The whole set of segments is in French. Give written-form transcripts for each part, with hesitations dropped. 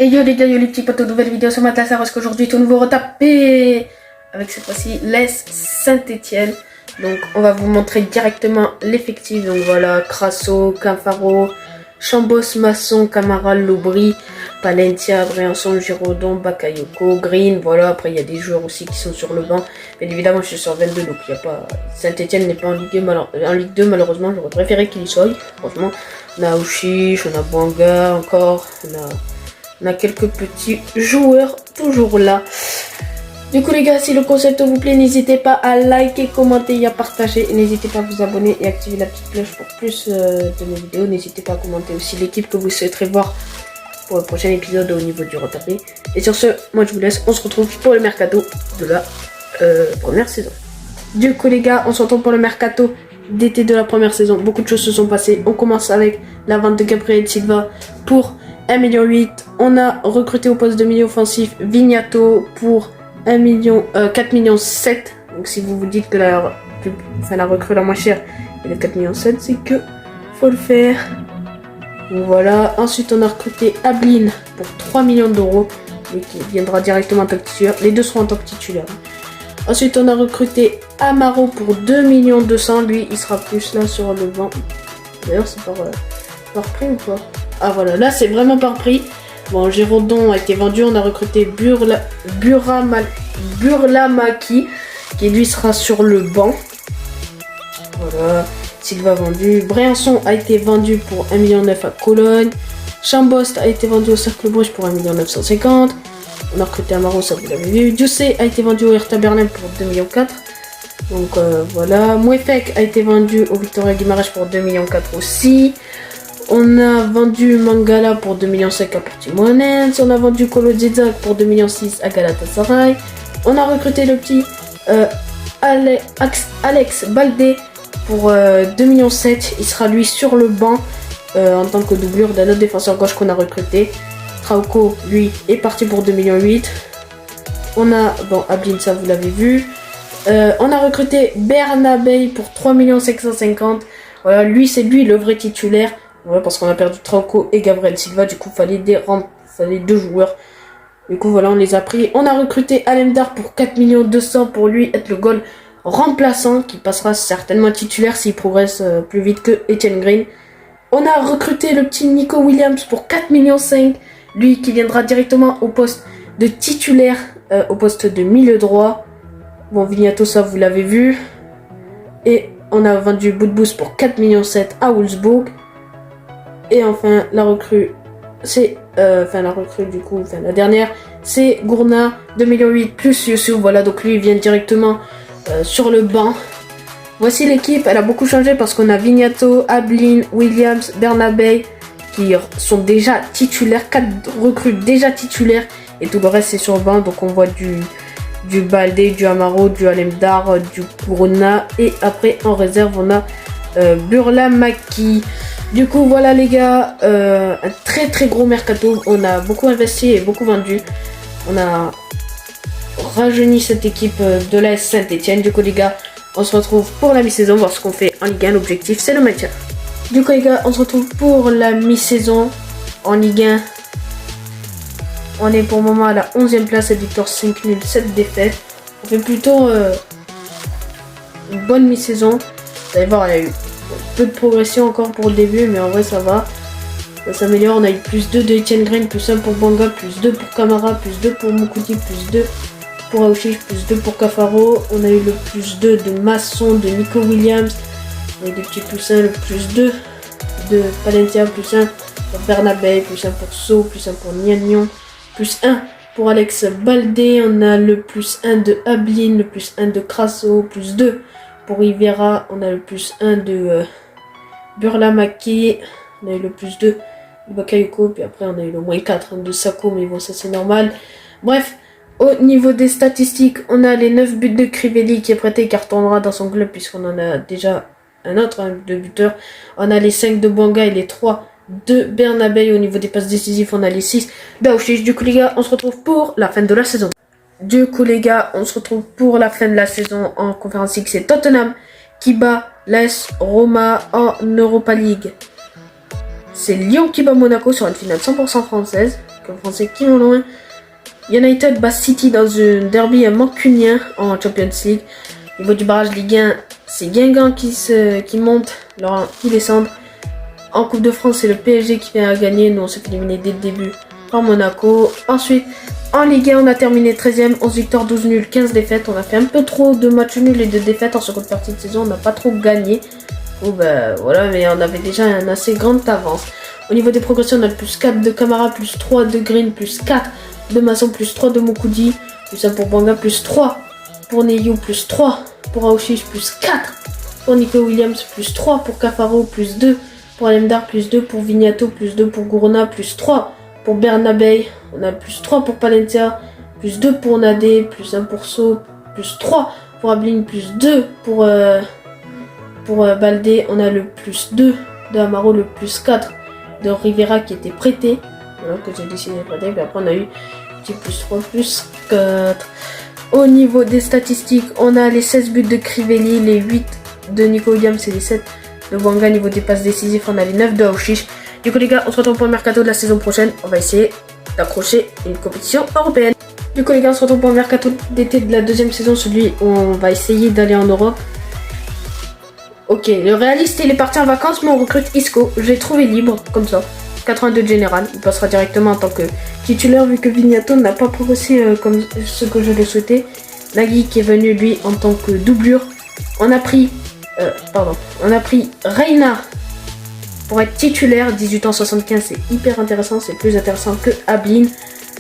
Et yo les gars, yo les petits potos, nouvelle vidéo sur Matelassar parce qu'aujourd'hui tout nouveau retapé avec cette fois-ci l'AS Saint-Etienne. Donc on va vous montrer directement l'effectif. Donc voilà, Crasso, Canfaro, Chambos, Masson, Camara, Lobry, Palencia, Briançon, Giraudon, Bakayoko, Green. Voilà, après il y a des joueurs aussi qui sont sur le banc. Bien évidemment je suis sur 22, donc il n'y a pas. Saint-Etienne n'est pas en Ligue 2 malheureusement, j'aurais préféré qu'il y soit. Franchement, on a Ouchiche, on a Bouanga encore, on a quelques petits joueurs toujours là. Du coup les gars, si le concept vous plaît, n'hésitez pas à liker, commenter et à partager. N'hésitez pas à vous abonner et activer la petite cloche pour plus de mes vidéos. N'hésitez pas à commenter aussi l'équipe que vous souhaiterez voir pour le prochain épisode au niveau du retapé. Et sur ce, moi je vous laisse, on se retrouve pour le mercato de la première saison. Du coup les gars, on se retrouve pour le mercato d'été de la première saison. Beaucoup de choses se sont passées. On commence avec la vente de Gabriel Silva pour 1,8 million. On a recruté au poste de milieu offensif Vignato pour 4,7 millions. Donc si vous vous dites que la recrue la moins chère est de 4,7 millions, c'est que faut le faire. Donc voilà. Ensuite on a recruté Ablin pour 3 millions d'euros, qui viendra directement en top titulaire. Les deux seront en top titulaire. Ensuite on a recruté Amaro pour 2,2 millions. Lui il sera plus là sur le banc. D'ailleurs c'est par prix ou quoi? Ah voilà, là c'est vraiment par prix. Bon, Giraudon a été vendu, on a recruté Burlamaki qui lui sera sur le banc. Voilà, Silva vendu. Briançon a été vendu pour 1,9 million à Cologne. Chambost a été vendu au Cercle Bruges pour 1,950 million. On a recruté Amaro, ça vous l'avez vu. Diussé a été vendu au Hertha Berlin pour 2,4 millions. Donc voilà, Mouefek a été vendu au Victoria Guimaraes pour 2,4 millions aussi. On a vendu Mangala pour 2,5 millions à Portimonense. On a vendu Kolo Zizak pour 2,6 millions à Galatasaray. On a recruté le petit Alex Baldé pour 2,7 millions. Il sera lui sur le banc en tant que doublure d'un autre défenseur gauche qu'on a recruté. Trauco, lui, est parti pour 2,8 millions. On a, bon, Ablin, ça vous l'avez vu. On a recruté Bernabé pour 3,550 millions. Voilà, lui, c'est lui le vrai titulaire. Voilà, parce qu'on a perdu Trauco et Gabriel Silva, du coup fallait deux joueurs. Du coup voilà, on les a pris. On a recruté Alemdar pour 4,2 millions pour lui être le goal remplaçant qui passera certainement titulaire s'il progresse plus vite que Etienne Green. On a recruté le petit Nico Williams pour 4,5 millions, lui qui viendra directement au poste de titulaire, au poste de milieu droit. Bon, Vignato, ça vous l'avez vu. Et on a vendu Boudbous pour 4,7 millions à Wolfsburg. Et enfin, la recrue, c'est... la dernière, c'est Gourna, 2,8 millions plus Youssouf. Voilà, donc lui, il vient directement sur le banc. Voici l'équipe, elle a beaucoup changé parce qu'on a Vignato, Ablin, Williams, Bernabé, qui sont déjà titulaires. 4 recrues déjà titulaires. Et tout le reste, c'est sur le banc. Donc on voit du Baldé, du Amaro, du Alemdar, du Gourna. Et après, en réserve, on a Burlamaki. Du coup voilà les gars, un très gros mercato. On a beaucoup investi et beaucoup vendu. On a rajeuni cette équipe de l'AS Saint-Etienne. Du coup les gars, on se retrouve pour la mi-saison, voir ce qu'on fait en Ligue 1. L'objectif c'est le maintien. Du coup les gars, on se retrouve pour la mi-saison en Ligue 1. On est pour le moment à la 11e place, 7 victoires, 5 nuls, 7 défaites. On fait plutôt une bonne mi-saison. Vous allez voir, il y a eu peu de progression encore pour le début, mais en vrai ça va. Ça s'améliore. On a eu plus 2 de Etienne Green, plus 1 pour Bouanga, plus 2 pour Camara, plus 2 pour Moukouti, plus 2 pour Aouchiche, plus 2 pour Cafaro. On a eu le plus 2 de Masson, de Nico Williams. On a eu des petits plus 1, le plus 2 de Palencia, plus 1 pour Bernabé, plus 1 pour So, plus 1 pour Niagnon, plus 1 pour Alex Baldé. On a le plus 1 de Ablin, le plus 1 de Crasso, plus 2 pour Rivera. On a le plus 1 de Burlamaki. On a eu le plus 2 de Bakayoko. Puis après on a eu le moins 4 de Sako. Mais bon, ça c'est normal. Bref, au niveau des statistiques, on a les 9 buts de Crivelli qui est prêté et qui retournera dans son club. Puisqu'on en a déjà un autre, de buteur. On a les 5 de Bouanga et les 3 de Bernabé. Au niveau des passes décisives, on a les 6 d'Aouchiche. Du coup les gars, on se retrouve pour la fin de la saison. Du coup les gars, on se retrouve pour la fin de la saison en Conférence League. C'est Tottenham qui bat l'AS Roma en Europa League. C'est Lyon qui bat Monaco sur une finale 100% française. clubs français qui vont loin. United bat City dans un derby mancunien en Champions League. Au niveau du barrage Ligue 1, c'est Guingamp qui monte, Laurent qui descend. En Coupe de France, c'est le PSG qui vient à gagner. Nous, on s'est fait éliminer dès le début par Monaco. Ensuite, en Ligue 1, on a terminé 13e, 11 victoires, 12 nuls, 15 défaites. On a fait un peu trop de matchs nuls et de défaites en seconde partie de saison. On n'a pas trop gagné. Bon, ben voilà, mais on avait déjà une assez grande avance. Au niveau des progressions, on a le plus 4 de Camara, plus 3 de Green, plus 4 de Masson, plus 3 de Moukoudi, plus 1 pour Banga, plus 3 pour Neyou, plus 3 pour Aouchiche, plus 4 pour Nico Williams, plus 3 pour Cafaro, plus 2 pour Alemdar, plus 2 pour Vignato, plus 2 pour Gourna, plus 3 pour Bernabé. On a plus 3 pour Palencia, plus 2 pour Nadé, plus 1 pour So, plus 3 pour Ablin, plus 2 pour Baldé. On a le plus 2 de Amaro, le plus 4 de Rivera qui était prêté. Voilà, que j'ai décidé de prêter. Puis après on a eu petit plus 3, plus 4. Au niveau des statistiques, on a les 16 buts de Crivelli, les 8 de Nico Williams et les 7 de Bouanga. Niveau des passes décisives, on a les 9 de Aouchiche. Du coup les gars, on se retrouve pour le mercato de la saison prochaine. On va essayer d'accrocher une compétition européenne. Du coup les gars, on se retrouve pour le mercato d'été de la deuxième saison, celui où on va essayer d'aller en Europe. Ok, le réaliste il est parti en vacances, mais on recrute Isco. Je l'ai trouvé libre, comme ça. 82 de général, il passera directement en tant que titulaire vu que Vignato n'a pas progressé comme ce que je le souhaitais. Nagui qui est venu lui en tant que doublure. On a pris Reina pour être titulaire, 18 ans 75, c'est hyper intéressant, c'est plus intéressant que Ablin.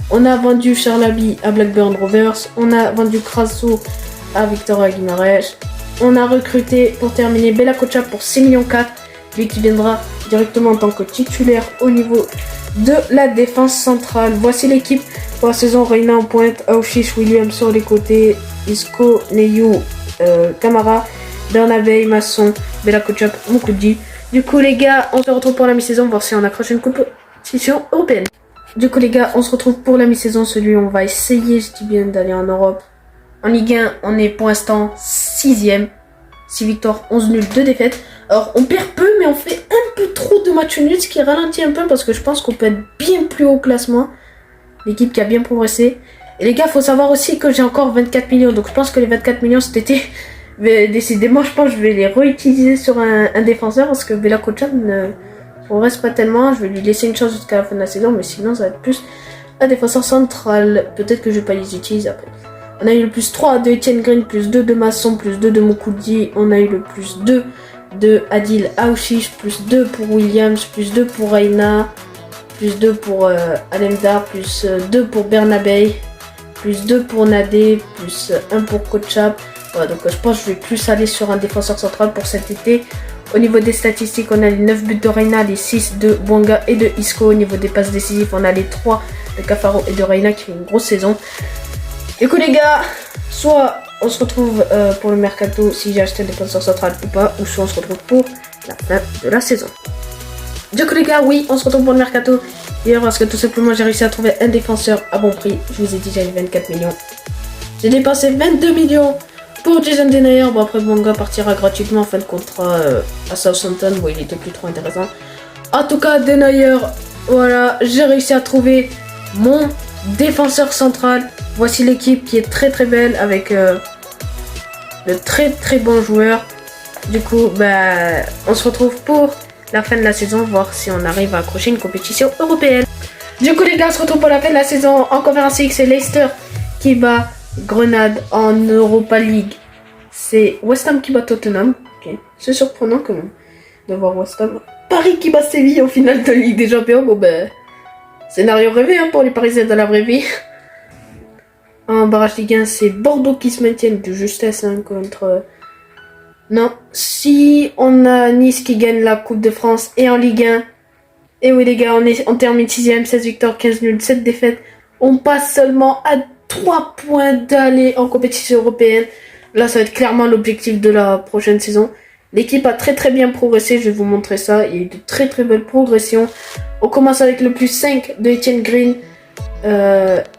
On a vendu Charlaby à Blackburn Rovers, on a vendu Crasso à Victoria Guimaraes. On a recruté pour terminer Bella Kocha pour 6,4 millions, lui qui viendra directement en tant que titulaire au niveau de la défense centrale. Voici l'équipe pour la saison. Reina en pointe, Aouchiche, Williams sur les côtés, Isco, Neyou, Camara, Bernabé, Masson, Bella Kocha, Moukoudi. Du coup les gars, on se retrouve pour la mi-saison, voir si on accroche une compétition européenne. Du coup les gars, on se retrouve pour la mi-saison, celui où on va essayer, je dis bien, d'aller en Europe. En Ligue 1, on est pour l'instant 6ème. 6 victoires, 11 nuls, 2 défaites. Alors, on perd peu, mais on fait un peu trop de matchs nuls, ce qui ralentit un peu parce que je pense qu'on peut être bien plus haut au classement. L'équipe qui a bien progressé. Et les gars, faut savoir aussi que j'ai encore 24 millions. Donc, je pense que les 24 millions cet été, décidément, je pense que je vais les réutiliser sur un défenseur parce que Bella Kocha ne progresse pas tellement. Je vais lui laisser une chance jusqu'à la fin de la saison, mais sinon, ça va être plus un défenseur central. Peut-être que je vais pas les utiliser après. On a eu le plus 3 de Etienne Green, plus 2 de Masson, plus 2 de Moukoudi. On a eu le plus 2 de Adil Aouchiche, plus 2 pour Williams, plus 2 pour Reina, plus 2 pour Alemdar, plus 2 pour Bernabé, plus 2 pour Nadé, plus 1 pour Kochap. Voilà, donc je pense que je vais plus aller sur un défenseur central pour cet été. Au niveau des statistiques, on a les 9 buts de Reina, les 6 de Bouanga et de Isco. Au niveau des passes décisives, on a les 3 de Cafaro et de Reina qui fait une grosse saison. Du coup les gars, soit on se retrouve pour le mercato si j'ai acheté un défenseur central ou pas, ou soit on se retrouve pour la fin de la saison. Du coup les gars, oui, on se retrouve pour le mercato. D'ailleurs parce que tout simplement j'ai réussi à trouver un défenseur à bon prix. Je vous ai dit j'avais 24 millions. J'ai dépensé 22 millions pour Jason Denayer. Bon après mon gars partira gratuitement en fin de contrat à Southampton. Bon il était plus trop intéressant. En tout cas Denayer, voilà, j'ai réussi à trouver mon défenseur central. Voici l'équipe qui est très très belle avec de très très bons joueurs. Du coup, bah, on se retrouve pour la fin de la saison, voir si on arrive à accrocher une compétition européenne. Du coup les gars, on se retrouve pour la fin de la saison en Conférence X. C'est Leicester qui bat Grenade en Europa League. C'est West Ham qui bat Tottenham. Okay. C'est surprenant quand même de voir West Ham. Paris qui bat Séville en finale de Ligue des Champions. Bon ben, scénario rêvé hein, pour les Parisiens dans la vraie vie. En barrage Ligue 1, c'est Bordeaux qui se maintiennent de justesse hein, contre... Non, si on a Nice qui gagne la Coupe de France et en Ligue 1, et oui les gars, on termine 6ème, 16 victoires, 15 nuls, 7 défaites. On passe seulement à 3 points d'aller en compétition européenne. Là, ça va être clairement l'objectif de la prochaine saison. L'équipe a très très bien progressé, je vais vous montrer ça. Il y a eu de très très belles progressions. On commence avec le plus 5 de Etienne Green.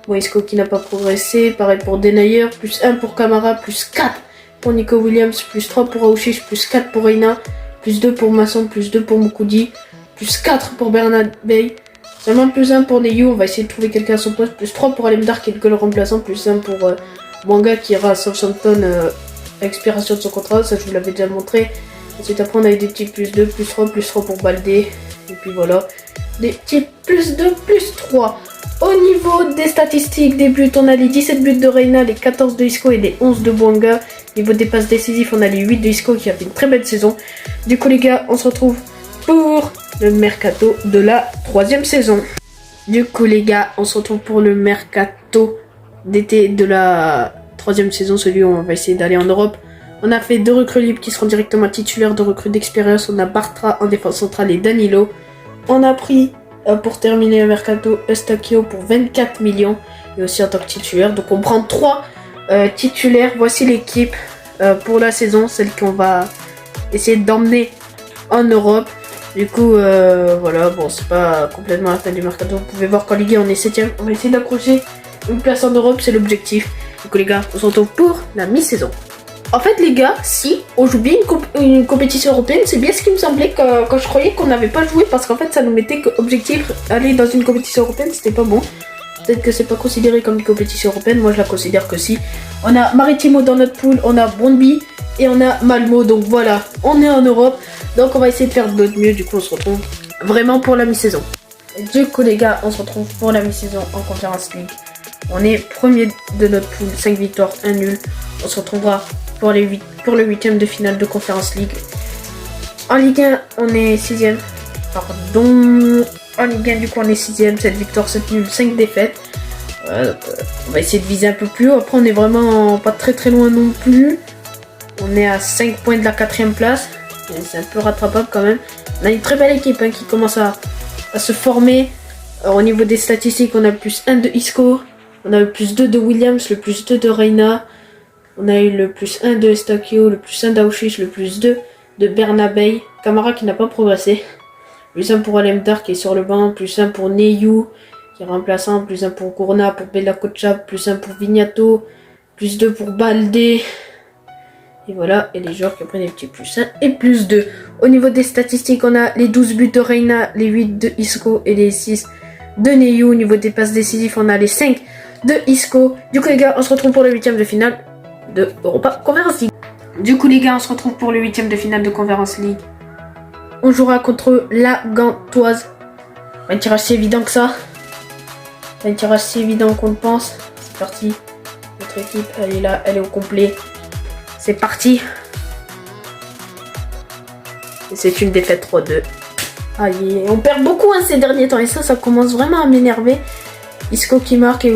Isco qui n'a pas progressé, pareil pour Denayer, plus 1 pour Camara, plus 4 pour Nico Williams, plus 3 pour Aouchiche, plus 4 pour Reina, plus 2 pour Masson, plus 2 pour Moukoudi, plus 4 pour Bernabé, Seulement plus 1 pour Neyu, on va essayer de trouver quelqu'un à son poste. Plus 3 pour Alemdar qui est le goal remplaçant. Plus 1 pour Mwanga qui ira à Southampton à l'expiration de son contrat. Ça je vous l'avais déjà montré. Ensuite après on a eu des petits plus 2, plus 3 pour Baldé. Et puis voilà, des petits plus 2, plus 3. Au niveau des statistiques des buts, on a les 17 buts de Reina, les 14 de Isco et les 11 de Mwanga. Au niveau des passes décisives, on a les 8 de Isco qui a fait une très belle saison. Du coup les gars, on se retrouve pour le mercato de la 3e saison. Du coup les gars, on se retrouve pour le mercato d'été de la 3e saison, celui où on va essayer d'aller en Europe. On a fait 2 recrues libres qui seront directement titulaires, 2 recrues d'expérience. On a Bartra en défense centrale et Danilo. On a pris pour terminer le mercato Eustachio pour 24 millions et aussi en tant que titulaire. Donc on prend 3 titulaires. Voici l'équipe pour la saison, celle qu'on va essayer d'emmener en Europe. Du coup voilà, bon c'est pas complètement la fin du mercato. Vous pouvez voir qu'en Ligue 1 on est 7ème. On va essayer d'accrocher une place en Europe, c'est l'objectif. Du coup les gars, on se retrouve pour la mi-saison. En fait les gars, si on joue bien une compétition européenne, c'est bien ce qui me semblait quand je croyais qu'on n'avait pas joué, parce qu'en fait ça nous mettait qu'objectif aller dans une compétition européenne, c'était pas bon. Peut-être que c'est pas considéré comme une compétition européenne, moi je la considère que si. On a Maritimo dans notre pool, on a Brondby et on a Malmo, donc voilà, on est en Europe, donc on va essayer de faire de notre mieux. Du coup on se retrouve vraiment pour la mi-saison. Du coup les gars, on se retrouve pour la mi-saison en Conference League. On est premier de notre pool, 5 victoires, 1 nul. On se retrouvera pour le 8ème de finale de Conference League. En Ligue 1, on est 6ème. Pardon. En Ligue 1, du coup, on est 6ème. 7 victoires, 7 nuls, 5 défaites. On va essayer de viser un peu plus haut. Après, on est vraiment pas très loin non plus. On est à 5 points de la 4ème place. C'est un peu rattrapable quand même. On a une très belle équipe qui commence à se former. Au niveau des statistiques, on a le plus 1 de Isco. On a le plus 2 de Williams, le plus 2 de Reina. On a eu le plus 1 de Eustachio, le plus 1 d'Auchich, le plus 2 de Bernabei. Camara qui n'a pas progressé. Plus 1 pour Alemdar qui est sur le banc. Plus 1 pour Neyu qui est remplaçant. Plus 1 pour Gourna, pour Bella Kochab. Plus 1 pour Vignato. Plus 2 pour Baldé. Et voilà, et les joueurs qui ont pris des petits plus 1 et plus 2. Au niveau des statistiques, on a les 12 buts de Reina, les 8 de Isco et les 6 de Neyu. Au niveau des passes décisives, on a les 5 de Isco. Du coup les gars, on se retrouve pour le 8ème de finale de Europa Conference League. Du coup les gars, on se retrouve pour le 8ème de finale de Conference League. On jouera contre la Gantoise. Un tirage si évident que ça. Un tirage si évident qu'on le pense. C'est parti. Notre équipe, elle est là, elle est au complet. C'est parti. Et c'est une défaite 3-2. Aïe, on perd beaucoup ces derniers temps et ça commence vraiment à m'énerver. Isco qui marque et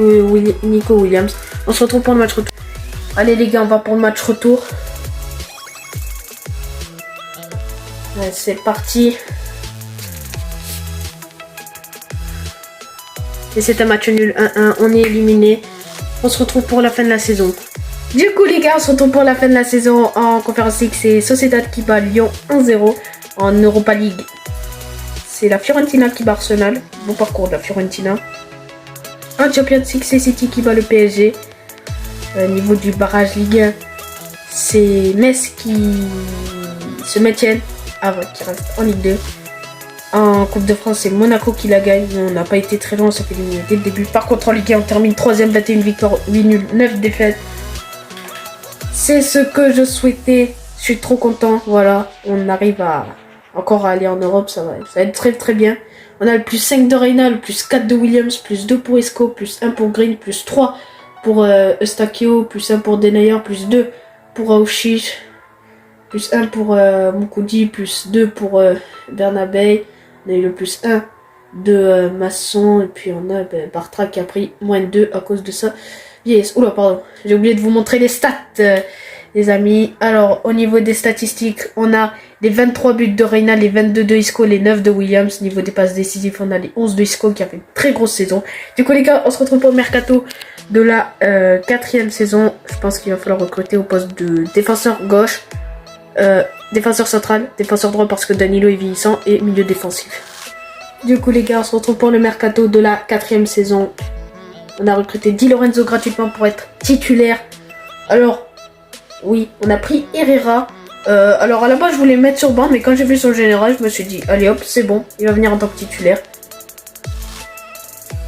Nico Williams. On se retrouve pour le match retour. Allez les gars, on va pour le match retour. Ouais, c'est parti. Et c'est un match nul 1-1. On est éliminé. On se retrouve pour la fin de la saison. Du coup les gars, on se retrouve pour la fin de la saison en Conference League. C'est Sociedad qui bat Lyon 1-0. En Europa League, c'est la Fiorentina qui bat Arsenal. Bon parcours de la Fiorentina. En Champions League, c'est City qui bat le PSG. Au niveau du barrage Ligue 1, c'est Metz qui se maintiennent, qui reste en Ligue 2. En Coupe de France, c'est Monaco qui la gagne. On n'a pas été très loin, ça fait éliminer dès le début. Par contre, en Ligue 1, on termine 3ème, 21 victoires, 8 nuls, 9 défaites. C'est ce que je souhaitais. Je suis trop content. Voilà, on arrive à encore à aller en Europe. Ça va être très bien. On a le plus 5 de Reina, le plus 4 de Williams, plus 2 pour Isco, plus 1 pour Green, plus 3 pour Eustachio, plus 1 pour Denayer, plus 2 pour Auchich, plus 1 pour Moukoudi, plus 2 pour Bernabei. On a eu le plus 1 de Masson, et puis on a Bartra qui a pris moins 2 à cause de ça. Yes, oula, pardon, j'ai oublié de vous montrer les stats, les amis. Alors, au niveau des statistiques, on a les 23 buts de Reina, les 22 de Isco, les 9 de Williams. Niveau des passes décisives, on a les 11 de Isco qui a fait une très grosse saison. Du coup, les gars, on se retrouve pour le mercato de la 4ème saison. Je pense qu'il va falloir recruter au poste de défenseur gauche, défenseur central, défenseur droit parce que Danilo est vieillissant, et milieu défensif. Du coup, les gars, on se retrouve pour le mercato de la 4ème saison. On a recruté Di Lorenzo gratuitement pour être titulaire. Alors, oui, on a pris Herrera. Alors, à la base, je voulais le mettre sur banc, mais quand j'ai vu son général, je me suis dit, allez hop, c'est bon, il va venir en tant que titulaire.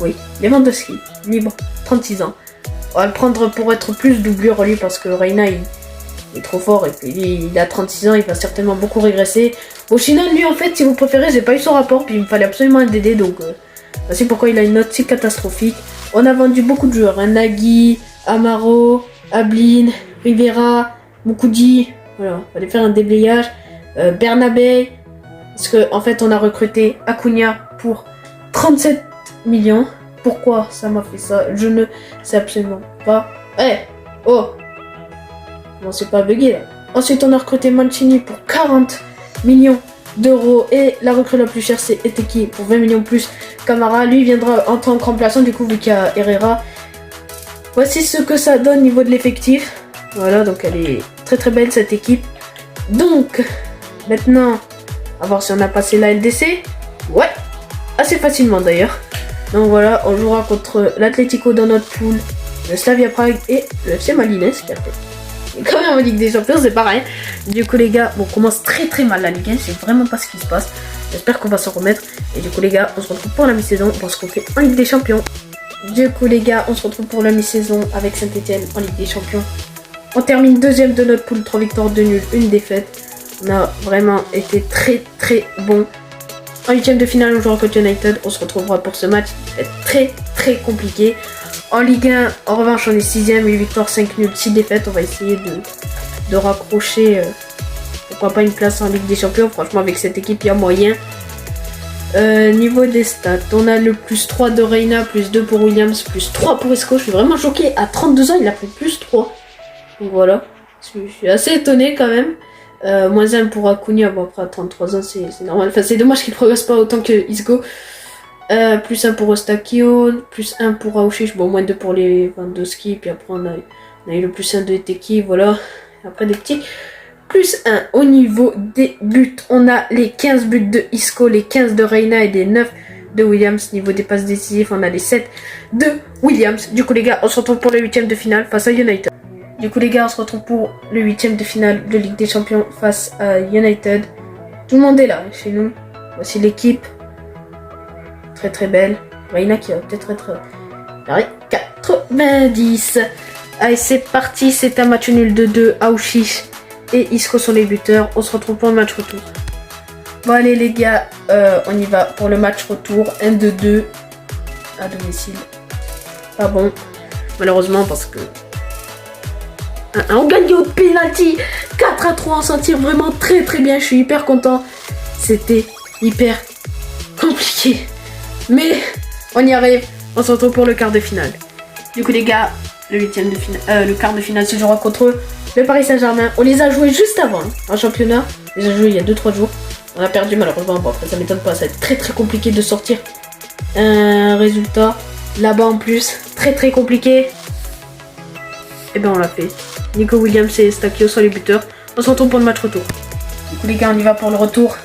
Oui, Lewandowski, libre, 36 ans. On va le prendre pour être plus doublure lui parce que Reina il est trop fort et puis il a 36 ans, il va certainement beaucoup régresser. Au final, lui en fait, si vous préférez, j'ai pas eu son rapport, puis il me fallait absolument un DD, donc c'est pourquoi il a une note si catastrophique. On a vendu beaucoup de joueurs, hein, Nagui, Amaro, Ablin, Rivera, Mukudi, voilà, fallait faire un déblayage. Bernabé, parce que en fait on a recruté Acuna pour 37 millions. Pourquoi ça m'a fait ça? Je ne sais absolument pas. Oh, bon, c'est pas bugué là. Ensuite on a recruté Mancini pour 40 millions d'euros et la recrue la plus chère c'est Eteki pour 20 millions plus. Camara lui viendra en tant que remplaçant du coup vu qu'il y a Herrera. Voici ce que ça donne au niveau de l'effectif. Voilà, donc elle est très très belle cette équipe. Donc maintenant, à voir si on a passé la LDC. Ouais, assez facilement d'ailleurs. Donc voilà, on jouera contre l'Atlético dans notre pool, le Slavia Prague et le FC Malines qui a fait. Et quand même en Ligue des Champions, c'est pareil. Du coup les gars, on commence très très mal la Ligue 1, c'est vraiment pas ce qui se passe. J'espère qu'on va s'en remettre. Et du coup les gars, on se retrouve pour la mi-saison parce qu'on fait en Ligue des Champions. Du coup les gars, on se retrouve pour la mi-saison avec Saint-Etienne en Ligue des Champions. On termine deuxième de notre pool, 3 victoires, 2 nuls, 1 défaite. On a vraiment été très très bon. En huitième de finale, on jouera contre United. On se retrouvera pour ce match. Ça va être très très compliqué. En Ligue 1, en revanche, on est 6ème, 8 victoires, 5 nuls, 6 défaites. On va essayer de raccrocher, pourquoi pas une place en Ligue des Champions. Franchement, avec cette équipe, il y a moyen. Niveau des stats, on a le plus 3 de Reina, plus 2 pour Williams, plus 3 pour Isco. Je suis vraiment choqué. À 32 ans, il a pris plus 3. Donc voilà. Je suis assez étonné quand même. Moins 1 pour Acuna, bon après à 33 ans c'est normal, enfin c'est dommage qu'il progresse pas autant que Isco. Plus 1 pour Ostakio, plus 1 pour Aouchiche, bon moins 2 pour les Vandoski, puis après on a eu le plus 1 de Eteki, voilà. Après des petits plus 1 au niveau des buts, on a les 15 buts de Isco, les 15 de Reina et les 9 de Williams. Niveau des passes décisives, on a les 7 de Williams. Du coup les gars, on se retrouve pour le 8ème de finale face à United. Du coup les gars, on se retrouve pour le 8ème de finale de Ligue des Champions face à United. Tout le monde est là chez nous. Voici l'équipe. Très très belle. Reina qui va peut-être être... 90. Allez c'est parti, c'est un match nul de 2. Aouchiche et Isco sont les buteurs. On se retrouve pour le match retour. Bon allez les gars, on y va pour le match retour. 1-2-2 à domicile. Pas bon, malheureusement parce que... On gagne au penalty 4-3, on s'en tire vraiment très très bien. Je suis hyper content. C'était hyper compliqué. Mais on y arrive. On se retrouve pour le quart de finale. Du coup les gars, le quart de finale se jouera contre le Paris Saint-Germain. On les a joués juste avant en championnat. On les a joués il y a 2-3 jours. On a perdu malheureusement. Bon après ça m'étonne pas. Ça va être très très compliqué de sortir un résultat. Là-bas en plus. Très très compliqué. Et ben on l'a fait. Nico Williams et Stakio sont les buteurs. On se retrouve pour le match retour. Du coup les gars, on y va pour le retour.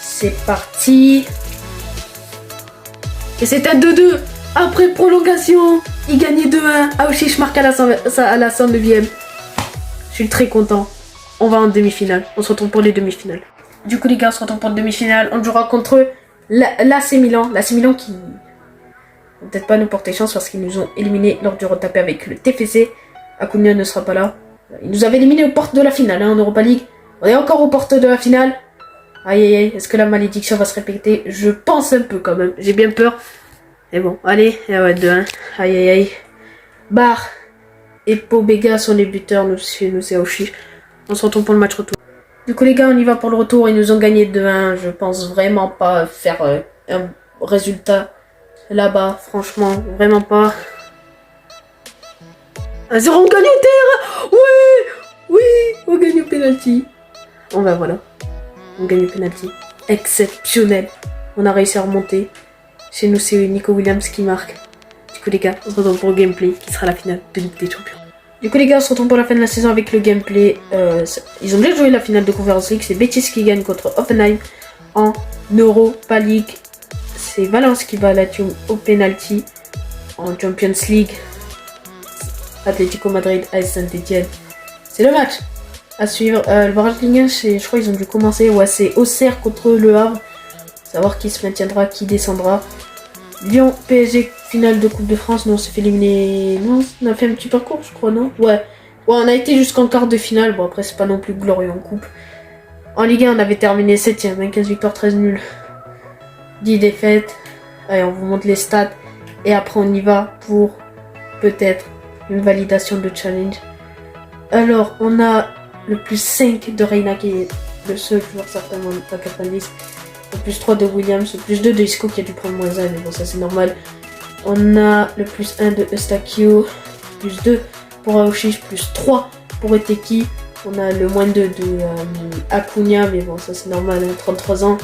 C'est parti. Et c'est un 2-2. Après prolongation, il gagnait 2-1. Aouchiche marque à la 109ème. Je suis très content. On va en demi-finale. On se retrouve pour les demi-finales. Du coup les gars, on se retrouve pour le demi-finale. On jouera contre l'AC Milan. L'AC Milan qui... peut-être pas nous porter chance parce qu'ils nous ont éliminés lors du retapé avec le TFC. Acuna ne sera pas là. Ils nous avaient éliminés aux portes de la finale en Europa League. On est encore aux portes de la finale. Aïe aïe aïe, est-ce que la malédiction va se répéter? Je pense un peu quand même. J'ai bien peur. Mais bon, allez. Et ouais, 2-1. Aïe aïe aïe. Bar et Pobega sont les buteurs. Nous c'est Aouchiche. On se retrouve pour le match retour. Du coup les gars, on y va pour le retour. Ils nous ont gagné 2-1. Je pense vraiment pas faire un résultat là-bas, franchement, vraiment pas. 1-0, on gagne au terrain. Oui, on gagne au penalty. On va voilà. On gagne au penalty. Exceptionnel. On a réussi à remonter. Chez nous, c'est Nico Williams qui marque. Du coup les gars, on se retrouve pour le gameplay qui sera la finale de Ligue des Champions. Du coup les gars, on se retrouve pour la fin de la saison avec le gameplay. Ils ont déjà joué la finale de Conference League. C'est Betis qui gagne contre Hoffenheim en Europa League. C'est Valence qui bat Latium au penalty. En Champions League, Atlético Madrid à Saint-Etienne. C'est le match À suivre. Le barrage Ligue 1, je crois qu'ils ont dû commencer. Ouais, c'est Auxerre contre Le Havre. Savoir qui se maintiendra, qui descendra. Lyon, PSG, finale de Coupe de France. Non, on s'est fait éliminer. Non, on a fait un petit parcours, je crois, non? Ouais. Ouais, on a été jusqu'en quart de finale. Bon, après, c'est pas non plus glorieux en coupe. En Ligue 1, on avait terminé 7ème. 15 victoires, 13 nuls. 10 défaites. Allez, on vous montre les stats. Et après, on y va pour peut-être une validation de challenge. Alors, on a le plus 5 de Reina qui est le seul joueur certainement à 90. Le plus 3 de Williams, le plus 2 de Isco qui a dû prendre moins 1, mais bon, ça c'est normal. On a le plus 1 de Eustakio, plus 2 pour Aoshish, plus 3 pour Eteki. On a le moins 2 de Acuna, mais bon, ça c'est normal, hein, 33 ans.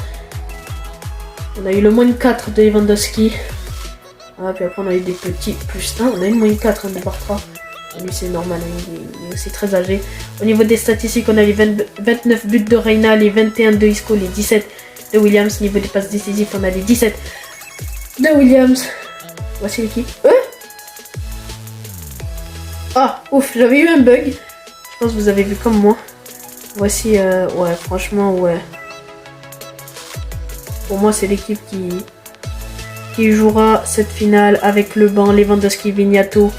On a eu le moins 4 de Lewandowski. Ah, puis après on a eu des petits plus 1. On a eu le moins 4 de Bartra. Lui c'est normal, il est aussi très âgé. Au niveau des statistiques, on a les 29 buts de Reina, les 21 de Isco, les 17 de Williams. Au niveau des passes décisives, on a les 17 de Williams. Voici l'équipe. Ah, ouf, j'avais eu un bug. Je pense que vous avez vu comme moi. Voici, ouais, franchement, ouais. Pour moi, c'est l'équipe qui jouera cette finale avec le banc Lewandowski, Vignato.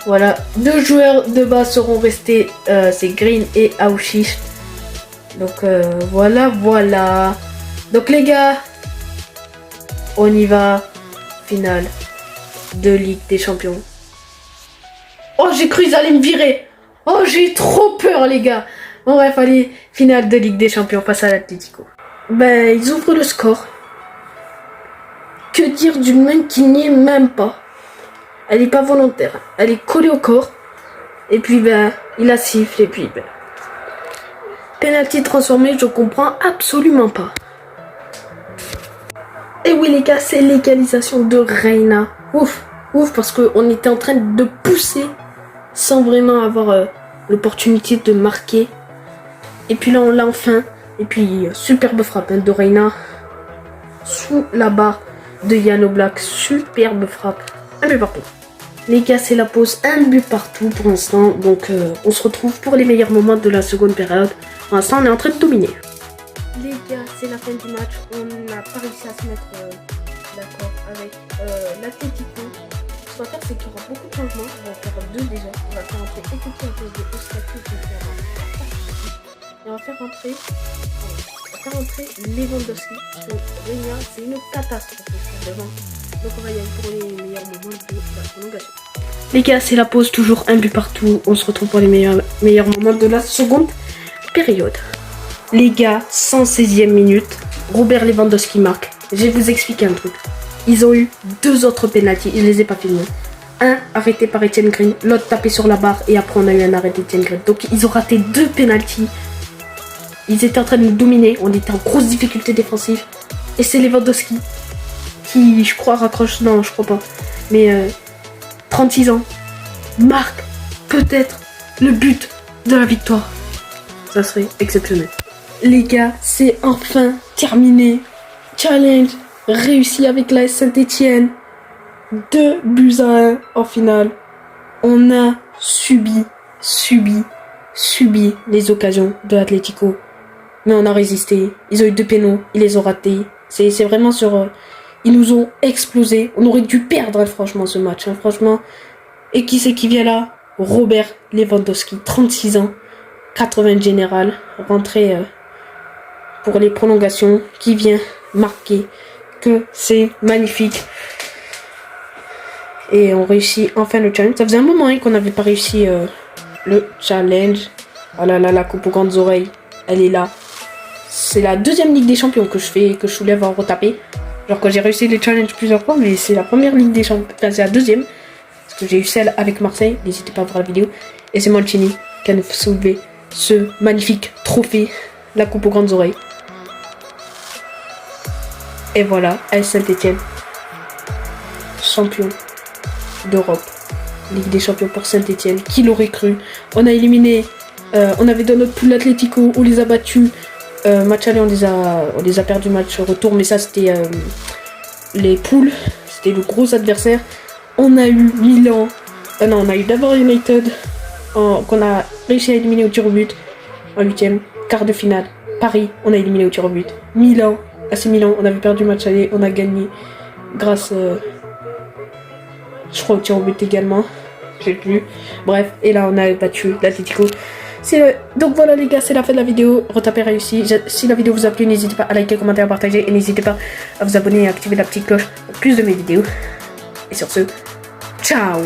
Voilà, 2 joueurs de base seront restés, c'est Green et Aouchiche. Donc voilà. Donc les gars, on y va. Finale de Ligue des Champions. Oh, j'ai cru qu'ils allaient me virer. Oh, j'ai eu trop peur les gars. Bon bref, allez, finale de Ligue des Champions face à l'Atlético. Ben, ils ouvrent le score. Que dire d'une main qui n'y est même pas? Elle est pas volontaire, elle est collée au corps. Et puis ben, il la siffle et puis ben. Penalty transformé, je comprends absolument pas. Et oui les gars, c'est l'égalisation de Reina. Ouf, parce qu'on était en train de pousser sans vraiment avoir l'opportunité de marquer. Et puis là on l'a enfin. Et puis superbe frappe de Reina. Sous la barre de Jan Oblak. Superbe frappe. Un but partout. Les gars, c'est la pause, un but partout pour l'instant. Donc on se retrouve pour les meilleurs moments de la seconde période. Pour l'instant, on est en train de dominer. Les gars, c'est la fin du match. On n'a pas réussi à se mettre d'accord avec l'Atlético. Ce qu'on va faire, c'est qu'il y aura beaucoup de changements. On va faire 2 déjà. On va faire entrer Eteki à cause de Eustakio. Et on va faire entrer Lewandowski. Parce que Reina, c'est une catastrophe devant. Donc on va y aller pour les meilleurs moments de la prolongation. Les gars, c'est la pause, toujours un but partout. On se retrouve pour les meilleurs moments de la seconde période. Les gars, 116e minute, Robert Lewandowski marque. Je vais vous expliquer un truc. Ils ont eu 2 autres pénaltys, je les ai pas filmés. Un arrêté par Etienne Green, l'autre tapé sur la barre et après on a eu un arrêt d'Etienne Green. Donc ils ont raté 2 pénaltys. Ils étaient en train de nous dominer, on était en grosse difficulté défensive. Et c'est Lewandowski qui, je crois, raccroche, non, je crois pas, mais 36 ans, marque peut-être le but de la victoire. Ça serait exceptionnel. Les gars, c'est enfin terminé. Challenge réussi avec la Saint-Etienne. 2 buts à 1 en finale. On a subi les occasions de l'Atlético. Mais on a résisté. Ils ont eu 2 pénaux, ils les ont ratés. C'est vraiment sur... ils nous ont explosé. On aurait dû perdre, franchement, ce match. Hein, franchement. Et qui c'est qui vient là? Robert Lewandowski, 36 ans. 80 général. Rentré pour les prolongations. Qui vient marquer. Que c'est magnifique. Et on réussit enfin le challenge. Ça faisait un moment hein, qu'on n'avait pas réussi le challenge. Oh là là, la coupe aux grandes oreilles. Elle est là. C'est la 2e Ligue des Champions que je fais, que je soulève en retaper. Genre que j'ai réussi les challenges plusieurs fois, mais c'est la première Ligue des Champions. Enfin, c'est la 2e. Parce que j'ai eu celle avec Marseille. N'hésitez pas à voir la vidéo. Et c'est Mancini qui a nous soulevé ce magnifique trophée. La coupe aux grandes oreilles. Et voilà, AS Saint-Etienne. Champion d'Europe. Ligue des Champions pour Saint-Etienne. Qui l'aurait cru? On a éliminé... on avait dans notre poule l'Atlético, on les a battus. Match aller, on les a perdus match retour, mais ça c'était les poules, c'était le gros adversaire. On a eu Milan, non, on a eu d'abord United, qu'on a réussi à éliminer au tir au but en 8e, quart de finale. Paris, on a éliminé au tir au but. Milan, AC Milan, on avait perdu le match aller, on a gagné grâce, je crois, au tir au but également. Je sais plus. Bref, et là on a battu l'Atlético. Donc voilà les gars, c'est la fin de la vidéo. Retapé réussi. Si la vidéo vous a plu, n'hésitez pas à liker, commenter, à partager. Et n'hésitez pas à vous abonner et à activer la petite cloche pour plus de mes vidéos. Et sur ce, ciao.